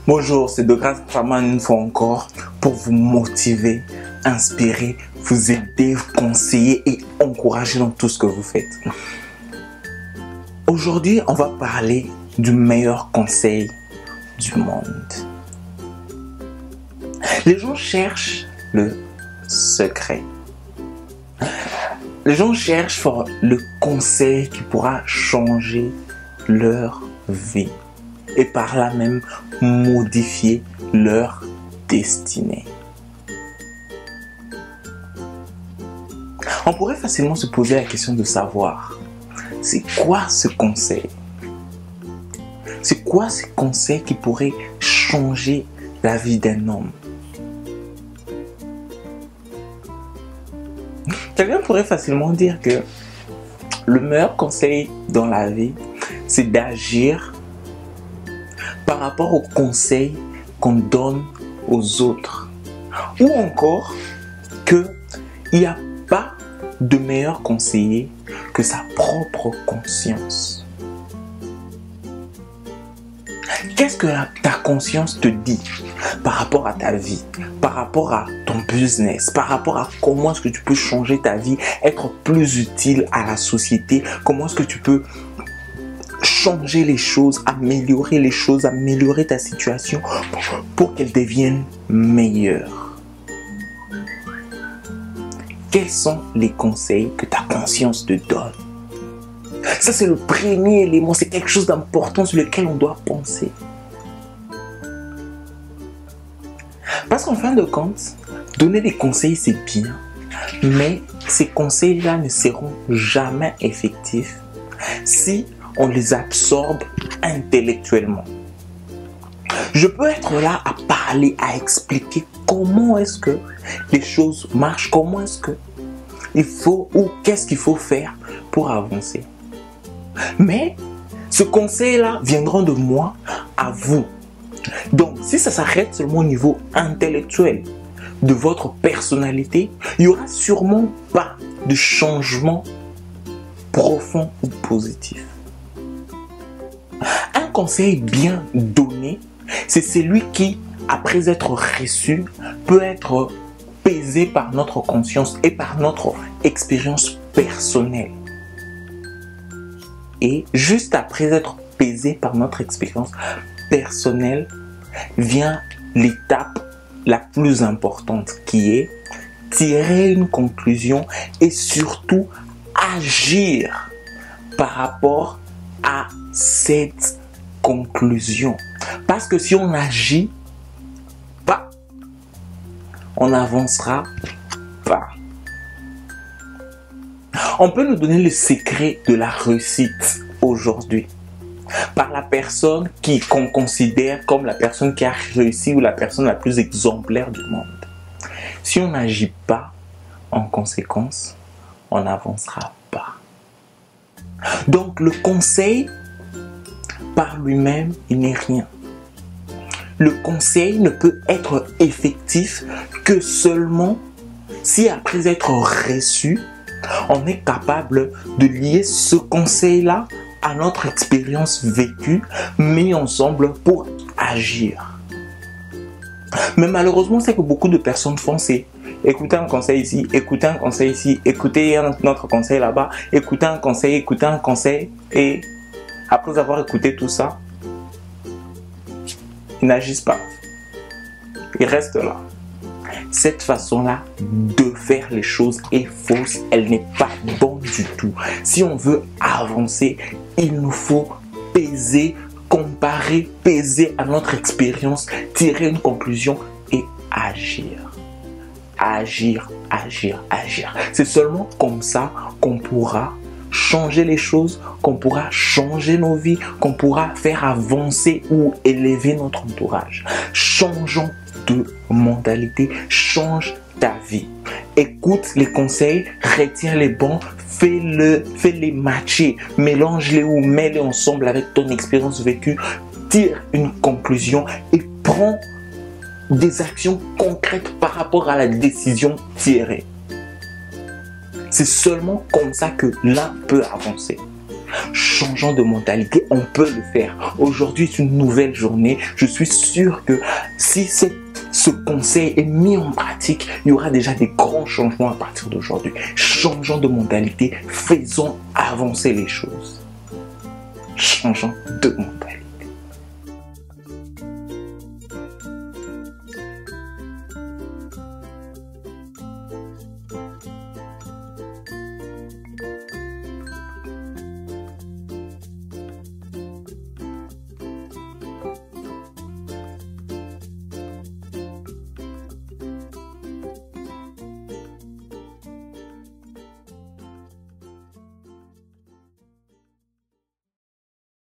Bonjour, c'est De Grâce Faman une fois encore pour vous motiver, inspirer, vous aider, vous conseiller et encourager dans tout ce que vous faites. Aujourd'hui, on va parler du meilleur conseil du monde. Les gens cherchent le secret. Les gens cherchent le conseil qui pourra changer leur vie et par là même modifier leur destinée. On pourrait facilement se poser la question de savoir, c'est quoi ce conseil? C'est quoi ce conseil qui pourrait changer la vie d'un homme? Quelqu'un pourrait facilement dire que le meilleur conseil dans la vie, c'est d'agir par rapport aux conseils qu'on donne aux autres. Ou encore qu'il n'y a pas de meilleur conseiller que sa propre conscience. Qu'est-ce que ta conscience te dit par rapport à ta vie, par rapport à ton business, par rapport à comment est-ce que tu peux changer ta vie, être plus utile à la société, comment est-ce que tu peux changer les choses, améliorer ta situation pour qu'elle devienne meilleure. Quels sont les conseils que ta conscience te donne? Ça, c'est le premier élément, c'est quelque chose d'important sur lequel on doit penser. Parce qu'en fin de compte, donner des conseils, c'est bien, mais ces conseils-là ne seront jamais effectifs si on les absorbe intellectuellement. Je peux être là à parler, à expliquer comment est-ce que les choses marchent, comment est-ce que il faut ou qu'est-ce qu'il faut faire pour avancer. Mais ce conseil-là viendra de moi à vous. Donc, si ça s'arrête seulement au niveau intellectuel de votre personnalité, il n'y aura sûrement pas de changement profond ou positif. Un conseil bien donné, c'est celui qui, après être reçu, peut être pesé par notre conscience et par notre expérience personnelle. Et juste après être pesé par notre expérience personnelle, vient l'étape la plus importante qui est tirer une conclusion et surtout agir par rapport à cette conclusion. Parce que si on n'agit pas, on n'avancera pas. On peut nous donner le secret de la réussite aujourd'hui par la personne qu'on considère comme la personne qui a réussi ou la personne la plus exemplaire du monde. Si on n'agit pas en conséquence, on n'avancera pas. Donc le conseil par lui-même, il n'est rien. Le conseil ne peut être effectif que seulement si après être reçu, on est capable de lier ce conseil-là à notre expérience vécue, mis ensemble pour agir. Mais malheureusement, c'est que beaucoup de personnes font, c'est écouter un conseil ici, écouter un conseil ici, écouter un autre conseil là-bas, écouter un conseil, et après avoir écouté tout ça, ils n'agissent pas. Ils restent là. Cette façon-là de faire les choses est fausse, elle n'est pas bonne du tout. Si on veut avancer, il nous faut peser, comparer, peser à notre expérience, tirer une conclusion et agir. Agir, agir, agir. C'est seulement comme ça qu'on pourra changer les choses, qu'on pourra changer nos vies, qu'on pourra faire avancer ou élever notre entourage. Changeons de mentalité, change ta vie. Écoute les conseils, retiens les bons, fais-les matcher, mélange-les ou mets-les ensemble avec ton expérience vécue, tire une conclusion et prends des actions concrètes par rapport à la décision tirée. C'est seulement comme ça que l'un peut avancer. Changeons de mentalité, on peut le faire. Aujourd'hui est une nouvelle journée. Je suis sûr que si ce conseil est mis en pratique, il y aura déjà des grands changements à partir d'aujourd'hui. Changeons de mentalité, faisons avancer les choses. Changeons de mentalité.